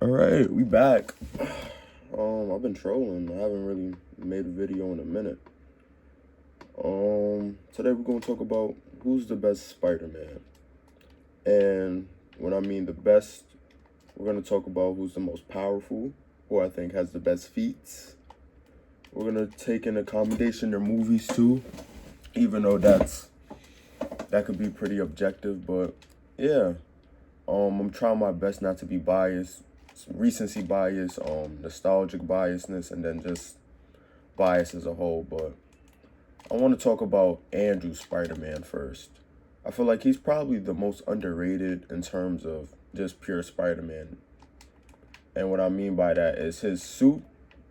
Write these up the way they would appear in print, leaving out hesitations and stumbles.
All right, we back. I've been trolling. I haven't really made a video in a minute. Today we're gonna talk about who's the best Spider-Man, and when I mean the best, we're gonna talk about who's the most powerful, who I think has the best feats. We're gonna take into accommodation their movies too, even though that could be pretty objective, but yeah. I'm trying my best not to be biased, recency bias, nostalgic biasness, and then just bias as a whole. But I want to talk about Andrew Spider-Man first. I feel like he's probably the most underrated in terms of just pure Spider-Man. And what I mean by that is his suit,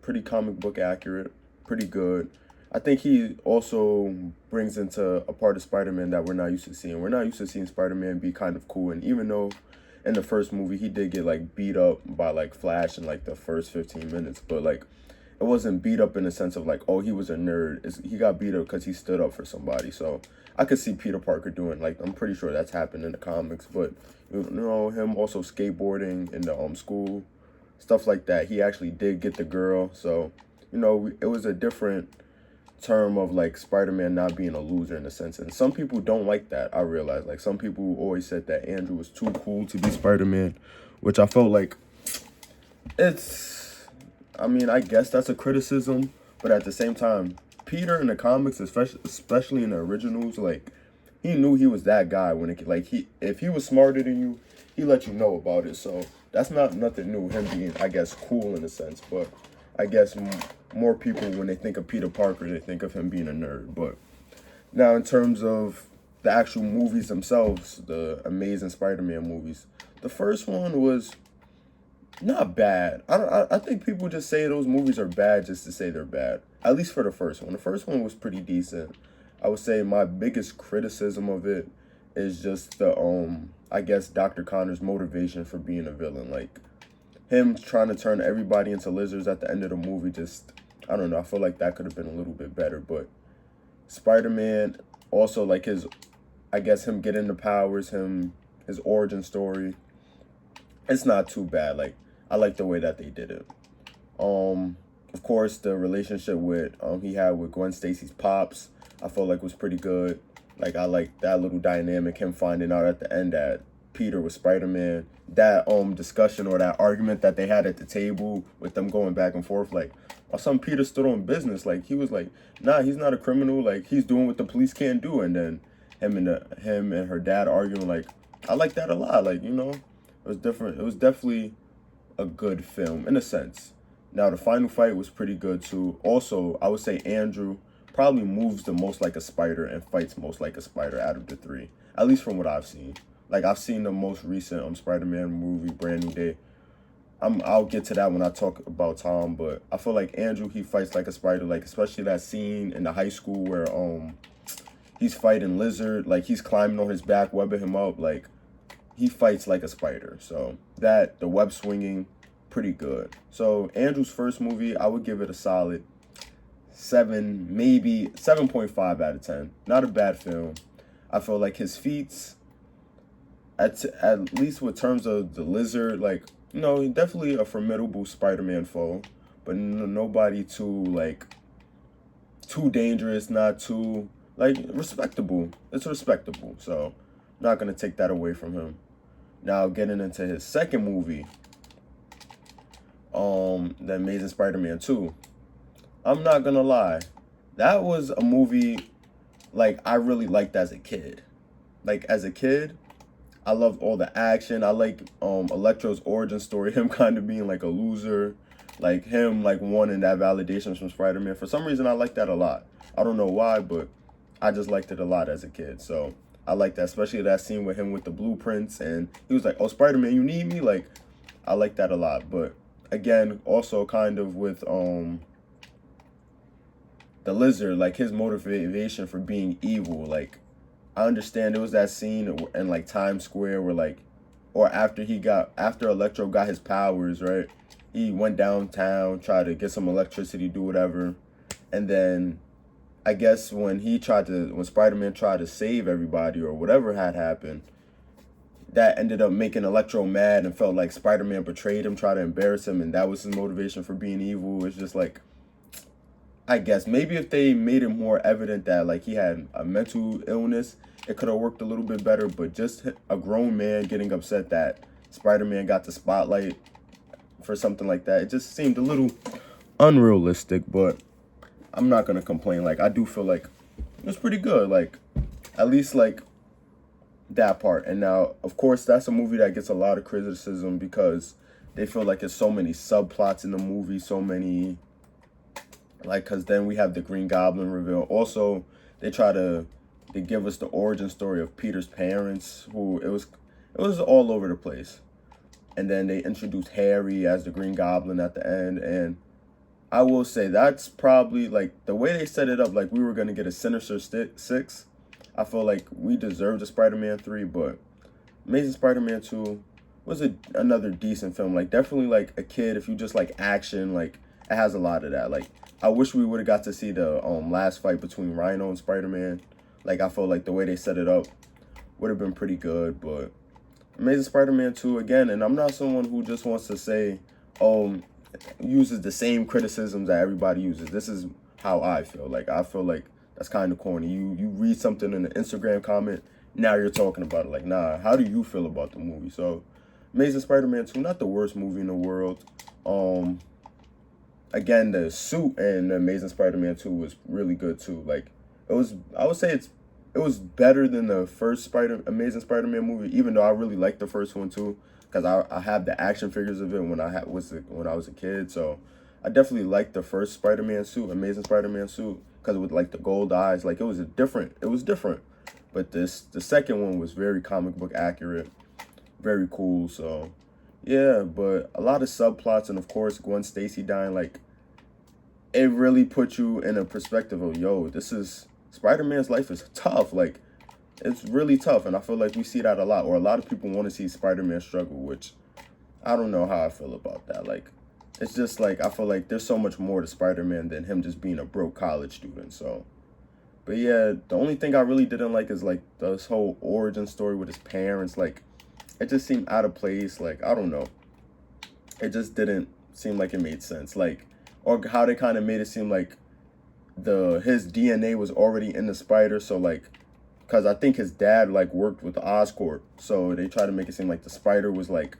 pretty comic book accurate, pretty good. I think he also brings into a part of Spider-Man that we're not used to seeing. We're not used to seeing Spider-Man be kind of cool, and even though in the first movie he did get like beat up by like Flash in like the first 15 minutes, but like it wasn't beat up in the sense of like, oh, he was a nerd. He got beat up because he stood up for somebody. So I could see Peter Parker doing, like, I'm pretty sure that's happened in the comics, but you know, him also skateboarding in the school, stuff like that. He actually did get the girl, so you know, it was a different term of like Spider-Man not being a loser in a sense. And some people don't like that. I realize, like, some people always said that Andrew was too cool to be Spider-Man, which I felt like it's, I mean, I guess that's a criticism, but at the same time, Peter in the comics, especially in the originals, like, he knew he was that guy when it, like, if he was smarter than you, he let you know about it. So that's not nothing new, him being, I guess, cool in a sense. But I guess more people, when they think of Peter Parker, they think of him being a nerd. But now in terms of the actual movies themselves, the Amazing Spider-Man movies, the first one was not bad. I think people just say those movies are bad just to say they're bad. At least for the first one. The first one was pretty decent. I would say my biggest criticism of it is just the I guess Dr. Connor's motivation for being a villain. Like, him trying to turn everybody into lizards at the end of the movie, just, I don't know, I feel like that could have been a little bit better. But Spider-Man, also, like, his, I guess, him getting the powers, his origin story, it's not too bad. Like, I like the way that they did it. Of course, the relationship with he had with Gwen Stacy's pops, I felt like was pretty good. Like, I like that little dynamic, him finding out at the end that Peter was Spider-Man. That discussion or that argument that they had at the table with them going back and forth, like, or some Peter stood on business. Like, he was like, nah, he's not a criminal. Like, he's doing what the police can't do. And then him and her dad arguing. Like, I like that a lot. Like, you know, it was different. It was definitely a good film in a sense. Now, the final fight was pretty good too. Also, I would say Andrew probably moves the most like a spider and fights most like a spider out of the three, at least from what I've seen. Like, I've seen the most recent Spider-Man movie, Brand New Day. I'll get to that when I talk about Tom, but I feel like Andrew, he fights like a spider, like, especially that scene in the high school where he's fighting Lizard, like, he's climbing on his back, webbing him up, like, he fights like a spider. So that, the web swinging, pretty good. So Andrew's first movie, I would give it a solid 7, maybe 7.5 out of 10. Not a bad film. I feel like his feats, at least with terms of the Lizard, like, you know, definitely a formidable Spider-Man foe, but nobody too dangerous, not too, like, respectable. It's respectable. So not gonna take that away from him. Now, getting into his second movie, The Amazing Spider-Man 2. I'm not gonna lie, that was a movie, like, I really liked as a kid. Like, as a kid, I loved all the action. I like Electro's origin story, him kind of being like a loser, like him like wanting that validation from Spider-Man. For some reason, I like that a lot. I don't know why, but I just liked it a lot as a kid. So I like that, especially that scene with him with the blueprints, and he was like, "Oh, Spider-Man, you need me?" Like, I like that a lot. But again, also kind of with the Lizard, like, his motivation for being evil. Like, I understand there was that scene in like Times Square where, like, or after Electro got his powers, right? He went downtown, tried to get some electricity, do whatever, and then I guess when Spider-Man tried to save everybody or whatever had happened, that ended up making Electro mad and felt like Spider-Man betrayed him, tried to embarrass him, and that was his motivation for being evil. It's just like, I guess maybe if they made it more evident that like he had a mental illness, it could have worked a little bit better. But just a grown man getting upset that Spider-Man got the spotlight for something like that, it just seemed a little unrealistic. But I'm not gonna complain. Like, I do feel like it was pretty good. Like, at least like that part. And now, of course, that's a movie that gets a lot of criticism because they feel like there's so many subplots in the movie, so many, like, because then we have the Green Goblin reveal. Also, they give us the origin story of Peter's parents, who it was all over the place. And then they introduced Harry as the Green Goblin at the end. And I will say that's probably like the way they set it up. Like, we were gonna get a Sinister Six. I feel like we deserved a Spider-Man 3, but Amazing Spider-Man 2 was another decent film. Like, definitely like a kid, if you just like action, like it has a lot of that. Like, I wish we would have got to see the last fight between Rhino and Spider-Man. Like, I feel like the way they set it up would have been pretty good. But Amazing Spider-Man 2 again, and I'm not someone who just wants to say, uses the same criticisms that everybody uses. This is how I feel. Like, I feel like that's kind of corny. You read something in an Instagram comment, now you're talking about it. Like, nah, how do you feel about the movie? So, Amazing Spider-Man 2, not the worst movie in the world. Again, the suit in the Amazing Spider-Man 2 was really good too. Like, I would say it was better than the first Amazing Spider-Man movie, even though I really liked the first one too, because I have the action figures of it when I was a kid. So I definitely liked the first Spider-Man suit, Amazing Spider-Man suit, because with like the gold eyes, like it was different. But the second one was very comic book accurate, very cool. So yeah, but a lot of subplots, and of course Gwen Stacy dying, like it really put you in a perspective of, yo, this is Spider-Man's life is tough. Like, it's really tough, and I feel like we see that a lot, or a lot of people want to see Spider-Man struggle, which I don't know how I feel about that. Like, it's just like I feel like there's so much more to Spider-Man than him just being a broke college student. So, but yeah, the only thing I really didn't like is like this whole origin story with his parents. Like, it just seemed out of place. Like, I don't know. It just didn't seem like it made sense. Like, or how they kind of made it seem like his DNA was already in the spider. So like, because I think his dad like worked with Oscorp, so they try to make it seem like the spider was like,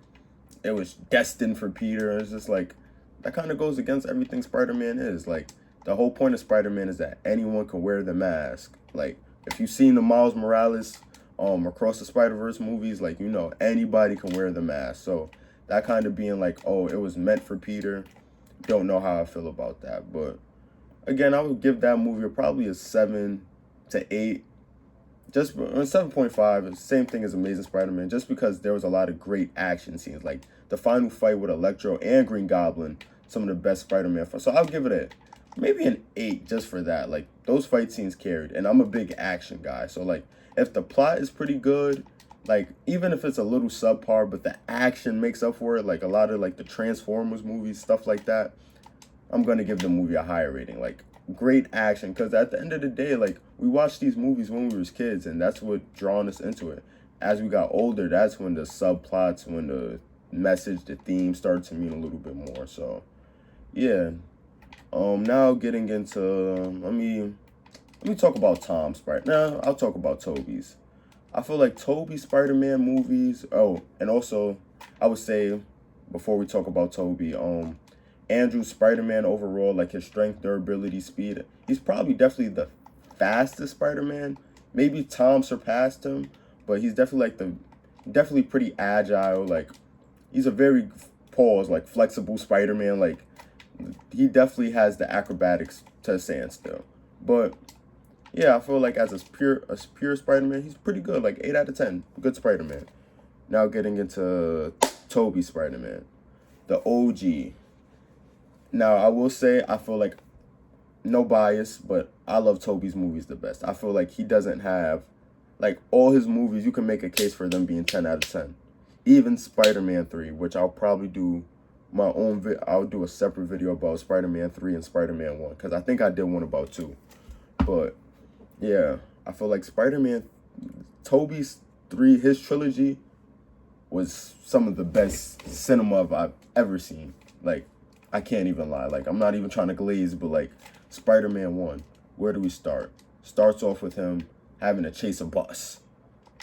it was destined for Peter. And it's just like, that kind of goes against everything Spider-Man is. Like, the whole point of Spider-Man is that anyone can wear the mask. Like, if you've seen the Miles Morales Across the Spider-Verse movies, like, you know, anybody can wear the mask. So that kind of being like, oh, it was meant for Peter, don't know how I feel about that. But again, I would give that movie probably a 7 to 8. Just 7.5, same thing as Amazing Spider-Man, just because there was a lot of great action scenes. Like the final fight with Electro and Green Goblin, some of the best Spider-Man fights. So I'll give it maybe an 8 just for that. Like, those fight scenes carried, and I'm a big action guy. So like, if the plot is pretty good, like even if it's a little subpar, but the action makes up for it, like a lot of like the Transformers movies, stuff like that, I'm gonna give the movie a higher rating. Like, great action, because at the end of the day, like, we watched these movies when we were kids, and that's what drawn us into it. As we got older, that's when the subplots, when the message, the theme started to mean a little bit more. So yeah. Now getting into let me talk about Tom's Spider. Nah, I'll talk about Tobey's. I feel like Tobey Spider-Man movies. Oh, and also I would say, before we talk about Tobey, Andrew's Spider-Man overall, like his strength, durability, speed, he's probably definitely the fastest Spider-Man. Maybe Tom surpassed him, but he's definitely pretty agile. Like, he's a very like flexible Spider-Man. Like, he definitely has the acrobatics to a standstill. But yeah, I feel like as a pure Spider-Man, he's pretty good. Like 8 out of 10, good Spider-Man. Now getting into Tobey Spider-Man, the OG. Now, I will say, I feel like, no bias, but I love Tobey's movies the best. I feel like he doesn't have, like, all his movies, you can make a case for them being 10 out of 10. Even Spider-Man 3, which I'll probably do I'll do a separate video about Spider-Man 3 and Spider-Man 1, because I think I did one about 2. But yeah, I feel like Tobey's 3, his trilogy, was some of the best cinema I've ever seen. Like, I can't even lie. Like, I'm not even trying to glaze, but like, Spider-Man 1, where do we start? Starts off with him having to chase a bus.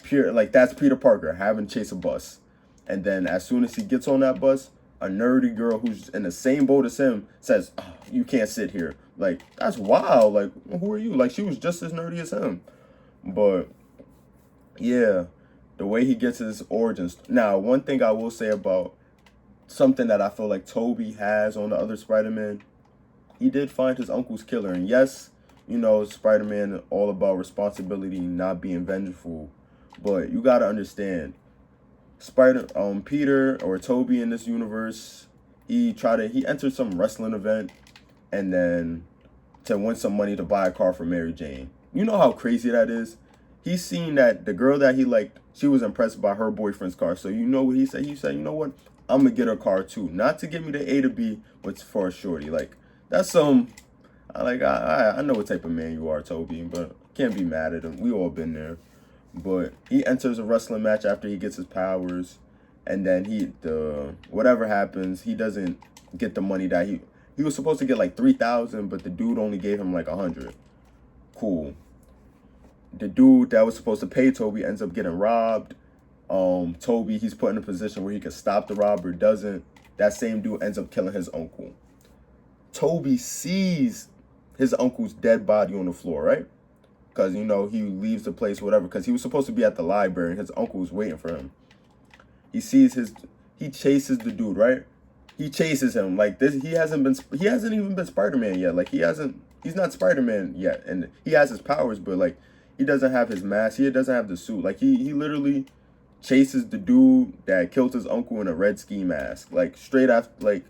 Pure, like, that's Peter Parker having to chase a bus. And then as soon as he gets on that bus, a nerdy girl who's in the same boat as him says, oh, you can't sit here. Like, that's wild. Like, who are you? Like, she was just as nerdy as him. But, yeah, the way he gets his origins. Now, one thing I will say about something that I feel like Tobey has on the other Spider-Man, he did find his uncle's killer. And yes, you know, Spider-Man all about responsibility, not being vengeful. But you got to understand, Peter or Tobey in this universe, he entered some wrestling event and then to win some money to buy a car for Mary Jane. You know how crazy that is? He's seen that the girl that he liked, she was impressed by her boyfriend's car. So you know what he said? He said, you know what? I'm going to get her car too. Not to get me to A to B, but for a shorty. Like, that's some, I know what type of man you are, Tobey, but can't be mad at him. We all been there. But he enters a wrestling match after he gets his powers, and then whatever happens, he doesn't get the money that he was supposed to get like 3,000, but the dude only gave him like 100. Cool. The dude that was supposed to pay Tobey ends up getting robbed. Tobey, he's put in a position where he can stop the robber, doesn't. That same dude ends up killing his uncle. Tobey sees his uncle's dead body on the floor, right? Because, you know, he leaves the place, whatever, because he was supposed to be at the library and his uncle was waiting for him. He chases the dude, right? He chases him like this. He hasn't even been Spider-Man yet. Like, he's not Spider-Man yet. And he has his powers, but like, he doesn't have his mask. He doesn't have the suit. Like, he literally chases the dude that killed his uncle in a red ski mask. Like, straight after, like,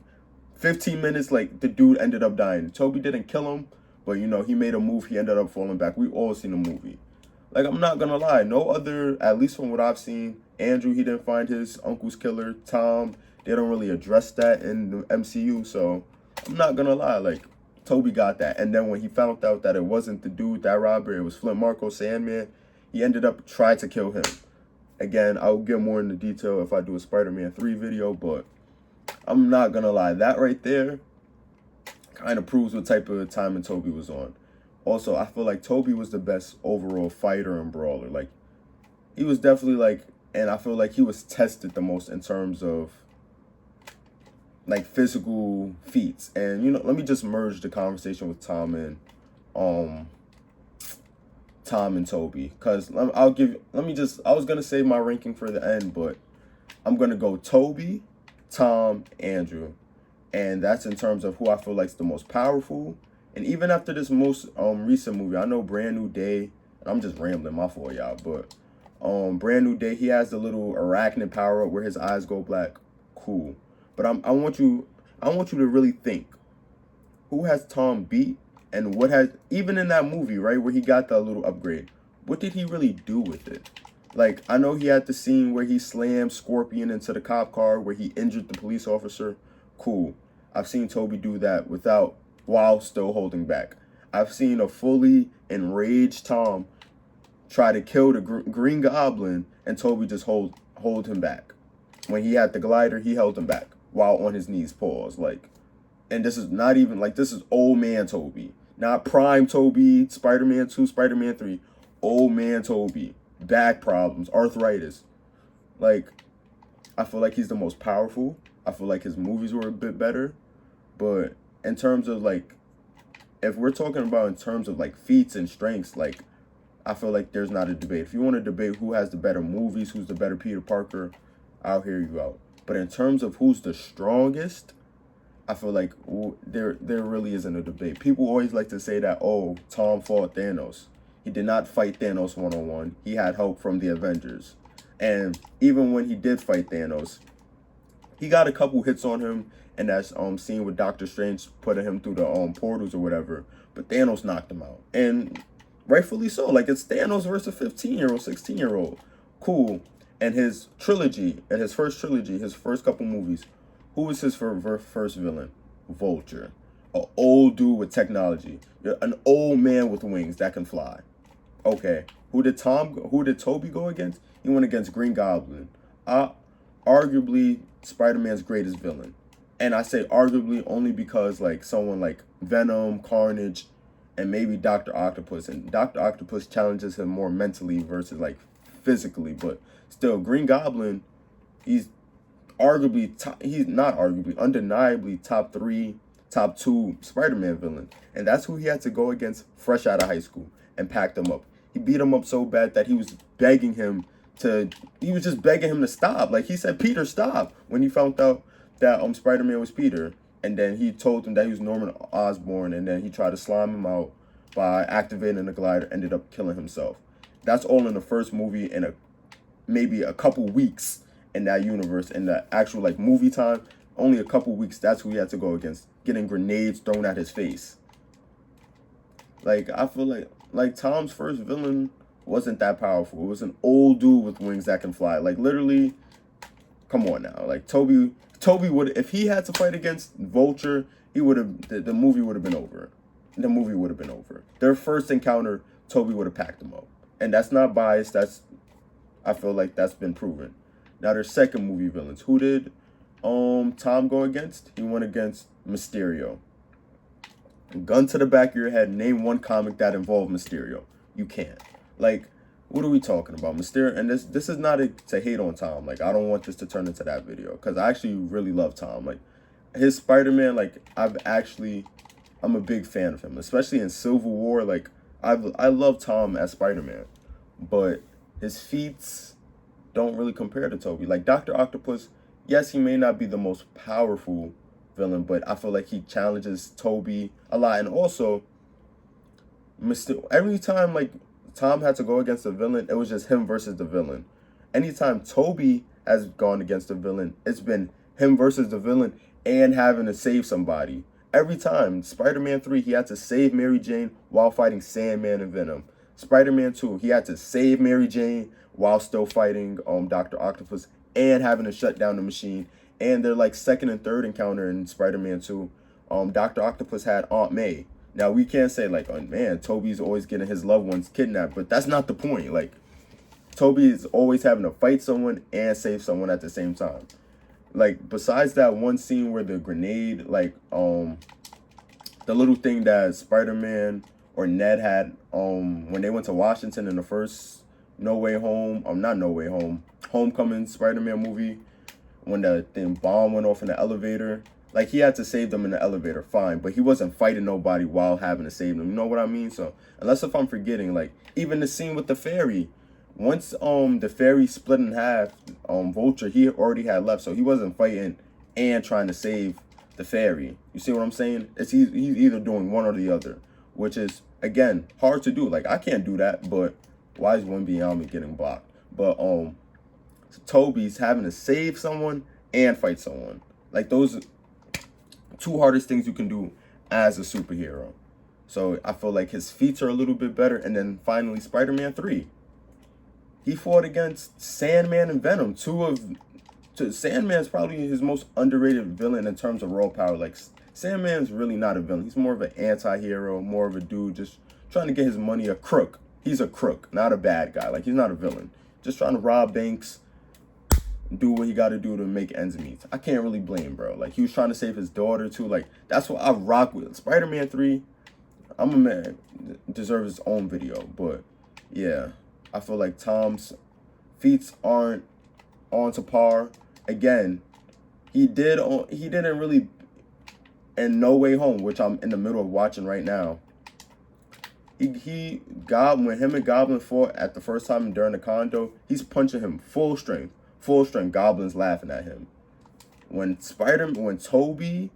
15 minutes, like, the dude ended up dying. Tobey didn't kill him, but, you know, he made a move. He ended up falling back. We all seen the movie. Like, I'm not gonna lie. No other, at least from what I've seen, Andrew, he didn't find his uncle's killer. Tom, they don't really address that in the MCU. So, I'm not gonna lie. Like, Tobey got that. And then when he found out that it wasn't the dude, that robber, it was Flint Marko, Sandman, he ended up trying to kill him. Again, I'll get more into detail if I do a Spider-Man 3 video, but I'm not gonna lie. That right there kind of proves what type of timing Tobey was on. Also, I feel like Tobey was the best overall fighter and brawler. Like, he was definitely like, and I feel like he was tested the most in terms of like physical feats. And, you know, let me just merge the conversation with Tom and Tobey, because I was gonna save my ranking for the end, but I'm gonna go Tobey, Tom, Andrew, and that's in terms of who I feel like is the most powerful. And even after this most recent movie, I know Brand New Day, I'm just rambling, my fault, y'all, but Brand New Day, he has the little arachnid power up where his eyes go black. Cool. But I want you to really think, who has Tom beat, and what has, even in that movie, right, where he got that little upgrade, what did he really do with it? Like, I know he had the scene where he slammed Scorpion into the cop car, where he injured the police officer. Cool. I've seen Tobey do that while still holding back. I've seen a fully enraged Tom try to kill the Green Goblin, and Tobey just hold him back. When he had the glider, he held him back while on his knees, pause. Like, and this is not even, like, this is old man Tobey. Not prime Tobey, Spider-Man 2, Spider-Man 3. Old man Tobey. Back problems, arthritis. Like, I feel like he's the most powerful. I feel like his movies were a bit better. But in terms of, like, if we're talking about in terms of, like, feats and strengths, like, I feel like there's not a debate. If you want to debate who has the better movies, who's the better Peter Parker, I'll hear you out. But in terms of who's the strongest, I feel like there really isn't a debate. People always like to say that, oh, Tom fought Thanos. He did not fight Thanos one-on-one. He had help from the Avengers. And even when he did fight Thanos, he got a couple hits on him, and that's scene with Doctor Strange putting him through the portals or whatever. But Thanos knocked him out. And rightfully so. Like, it's Thanos versus a 15-year-old, 16-year-old. Cool. And his trilogy, and his first trilogy, his first couple movies, who was his first villain? Vulture. An old dude with technology. An old man with wings that can fly. Okay. Who did Tobey go against? He went against Green Goblin. arguably Spider-Man's greatest villain. And I say arguably only because like someone like Venom, Carnage, and maybe Doctor Octopus. And Doctor Octopus challenges him more mentally versus like physically. But still, Green Goblin, he's he's not arguably, undeniably top three, top two Spider-Man villain. And that's who he had to go against fresh out of high school and packed him up. He beat him up so bad that he was just begging him to stop. Like he said, Peter, stop, when he found out that Spider-Man was Peter. And then he told him that he was Norman Osborn, and then he tried to slime him out by activating the glider, ended up killing himself. That's all in the first movie, in maybe a couple weeks in that universe. In the actual like movie time, only a couple weeks. That's who he had to go against, getting grenades thrown at his face. Like I feel like Tom's first villain wasn't that powerful. It was an old dude with wings that can fly. Like literally, come on now. Like Toby would, if he had to fight against Vulture, he would have, the movie would have been over. The movie would have been over. Their first encounter, Toby would have packed him up. And that's not biased. I feel like that's been proven. Now their second movie villains. Who did Tom go against? He went against Mysterio. Gun to the back of your head, name one comic that involved Mysterio. You can't. Like, what are we talking about? Mysterio, and this is not to hate on Tom. Like, I don't want this to turn into that video, because I actually really love Tom. Like, his Spider-Man, like, I'm a big fan of him, especially in Civil War. Like, I love Tom as Spider-Man, but his feats don't really compare to Toby. Like, Dr. Octopus, yes, he may not be the most powerful villain, but I feel like he challenges Toby a lot. And also, every time like Tom had to go against a villain, it was just him versus the villain. Anytime Toby has gone against a villain, it's been him versus the villain and having to save somebody. Every time, Spider-Man 3, he had to save Mary Jane while fighting Sandman and Venom. Spider-Man 2, he had to save Mary Jane while still fighting Dr. Octopus and having to shut down the machine. And their like second and third encounter in Spider-Man 2, Dr. Octopus had Aunt May. Now we can't say like, oh man, Toby's always getting his loved ones kidnapped, but that's not the point. Like, Toby is always having to fight someone and save someone at the same time. Like, besides that one scene where the grenade, like the little thing that Spider-Man or Ned had when they went to Washington in the first No Way Home, not No Way Home, Homecoming Spider-Man movie, when the bomb went off in the elevator. Like, he had to save them in the elevator, fine, but he wasn't fighting nobody while having to save them. You know what I mean? So, unless if I'm forgetting, like, even the scene with the fairy, once the fairy split in half, Vulture, he already had left, so he wasn't fighting and trying to save the fairy. You see what I'm saying? He's either doing one or the other, which is, again, hard to do. Like, I can't do that, but why is Wembyama getting blocked? But Toby's having to save someone and fight someone. Like, those two hardest things you can do as a superhero. So I feel like his feats are a little bit better. And then finally, Spider-Man 3. He fought against Sandman and Venom. Sandman's probably his most underrated villain in terms of raw power. Like, Sandman's really not a villain. He's more of an anti-hero, more of a dude just trying to get his money, a crook. He's a crook, not a bad guy. Like, he's not a villain. Just trying to rob banks, do what he got to do to make ends meet. I can't really blame, bro. Like, he was trying to save his daughter, too. Like, that's what I rock with. Spider-Man 3, I'm a man, deserves his own video. But, yeah, I feel like Tom's feats aren't on to par. Again, he didn't really, in No Way Home, which I'm in the middle of watching right now, when him and Goblin fought at the first time during the condo, he's punching him full strength. Goblin's laughing at him. When Toby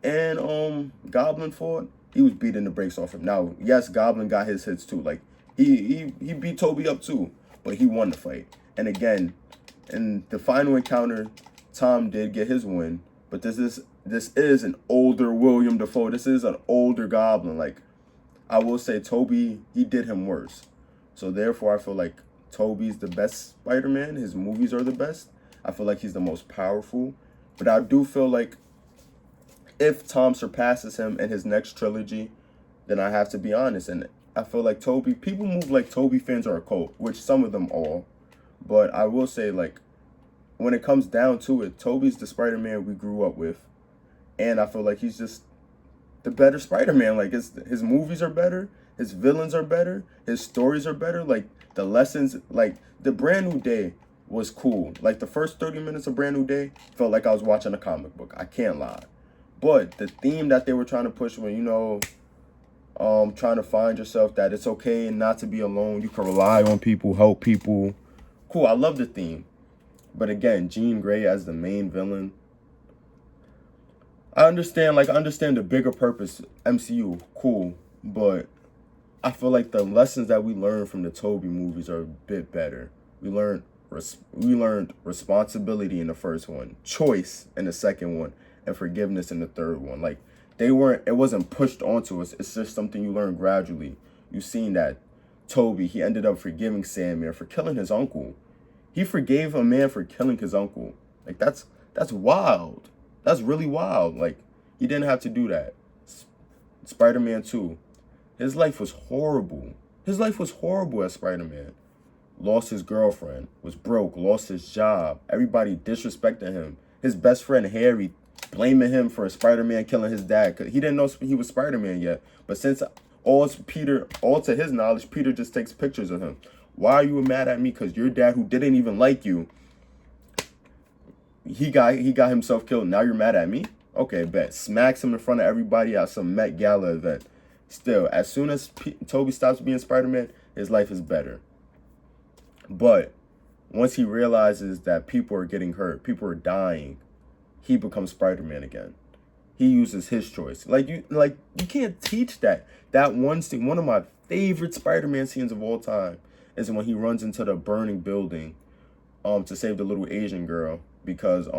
and Goblin fought, he was beating the brakes off him. Now, yes, Goblin got his hits too. Like, he beat Toby up too, but he won the fight. And again, in the final encounter, Tom did get his win, but this is an older William Dafoe. This is an older Goblin. Like, I will say Toby, he did him worse. So therefore, I feel like Toby's the best Spider-Man. His movies are the best. I feel like he's the most powerful. But I do feel like if Tom surpasses him in his next trilogy, then I have to be honest. And I feel like people move like Toby fans are a cult, which some of them are. But I will say, like, when it comes down to it, Tobey's the Spider-Man we grew up with, and I feel like he's just the better Spider-Man. Like his movies are better, his villains are better, his stories are better. Like the lessons, like the Brand New Day was cool. Like the first 30 minutes of Brand New Day felt like I was watching a comic book. I can't lie. But the theme that they were trying to push when, trying to find yourself, that it's okay not to be alone. You can rely on people, help people. Cool, I love the theme. But again, Jean Grey as the main villain. I understand the bigger purpose, MCU, cool. But I feel like the lessons that we learned from the Tobey movies are a bit better. We learned responsibility in the first one, choice in the second one, and forgiveness in the third one. Like it wasn't pushed onto us. It's just something you learn gradually. You've seen that Tobey, he ended up forgiving Sandman for killing his uncle. He forgave a man for killing his uncle. Like that's wild. That's really wild. Like he didn't have to do that. Spider-Man 2. His life was horrible. His life was horrible as Spider-Man. Lost his girlfriend, was broke, lost his job. Everybody disrespecting him. His best friend Harry blaming him for Spider-Man killing his dad. Cause he didn't know he was Spider-Man yet. But since all to his knowledge, Peter just takes pictures of him. Why are you mad at me? Because your dad, who didn't even like you, he got himself killed. Now you're mad at me? Okay, bet. Smacks him in front of everybody at some Met Gala event. Still, as soon as Tobey stops being Spider-Man, his life is better. But once he realizes that people are getting hurt, people are dying, he becomes Spider-Man again. He uses his choice. You can't teach that. That one scene, one of my favorite Spider-Man scenes of all time, is when he runs into the burning building to save the little Asian girl, because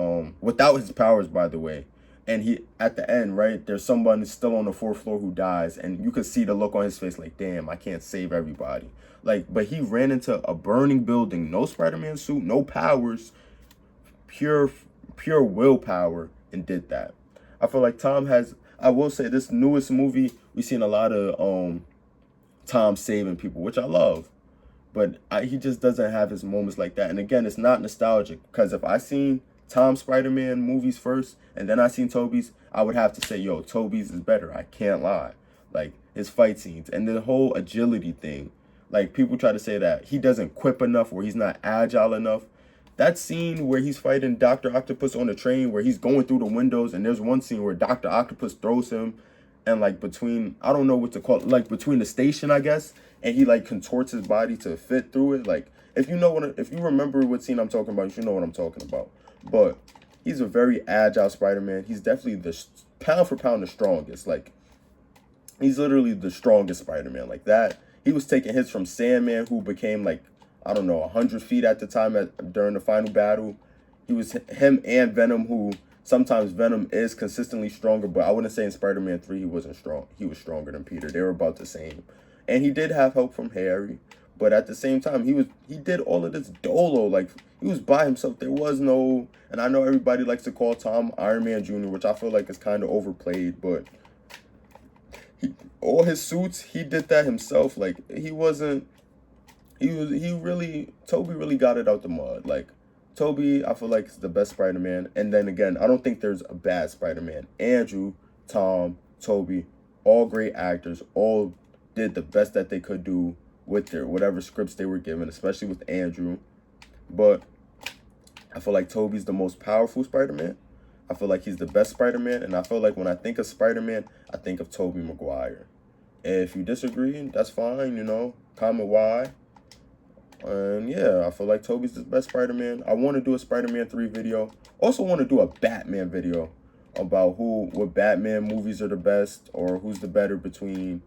without his powers, by the way. And he, at the end, right, there's someone still on the 4th floor who dies, and you could see the look on his face like, damn, I can't save everybody. But he ran into a burning building, no Spider-Man suit, no powers, pure willpower, and did that. I feel like I will say, this newest movie, we've seen a lot of Tom saving people, which I love. But he just doesn't have his moments like that. And again, it's not nostalgic, because if I seen Tom Spider-Man movies first and then I seen Tobey's, I would have to say, yo, Tobey's is better. I can't lie. Like his fight scenes and the whole agility thing. Like people try to say that he doesn't quip enough or he's not agile enough. That scene where he's fighting Dr. Octopus on the train, where he's going through the windows, and there's one scene where Dr. Octopus throws him, and between, I don't know what to call it, between the station, I guess, and he contorts his body to fit through it. If you remember what scene I'm talking about, you should know what I'm talking about. But he's a very agile Spider-Man. He's definitely pound for pound the strongest. He's literally the strongest Spider-Man. Like that, he was taking hits from Sandman, who became 100 feet at the time during the final battle. He was him and Venom, who sometimes Venom is consistently stronger, but I wouldn't say in Spider-Man 3 he wasn't strong. He was stronger than Peter. They were about the same. And he did have help from Harry. But at the same time, he did all of this dolo. He was by himself. There was no, and I know everybody likes to call Tom Iron Man Jr., which I feel like is kind of overplayed, but all his suits, he did that himself. Tobey really got it out the mud. Tobey, I feel like, is the best Spider-Man. And then again, I don't think there's a bad Spider-Man. Andrew, Tom, Tobey, all great actors, all did the best that they could do with their whatever scripts they were given, especially with Andrew. But I feel like Tobey's the most powerful Spider-Man. I feel like he's the best Spider-Man, and I feel like when I think of Spider-Man, I think of Tobey Maguire. And if you disagree, that's fine, comment why. And yeah, I feel like Tobey's the best Spider-Man. I want to do a Spider-Man 3 video. Also want to do a Batman video about what Batman movies are the best, or who's the better between.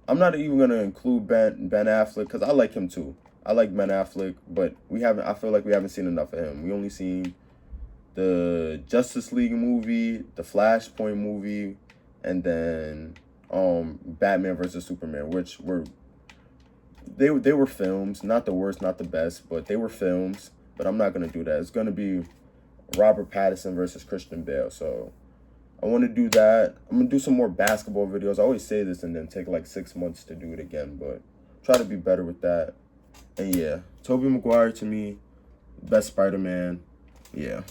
I'm not even gonna include Ben Affleck, because I like him too. I like Ben Affleck, but I feel like we haven't seen enough of him. We only seen the Justice League movie, the Flashpoint movie, and then Batman versus Superman, which they were films, not the worst, not the best, but they were films. But I'm not gonna do that. It's gonna be Robert Pattinson versus Christian Bale. So I want to do that. I'm going to do some more basketball videos. I always say this and then take 6 months to do it again, but try to be better with that. And yeah, Tobey Maguire, to me, best Spider-Man. Yeah.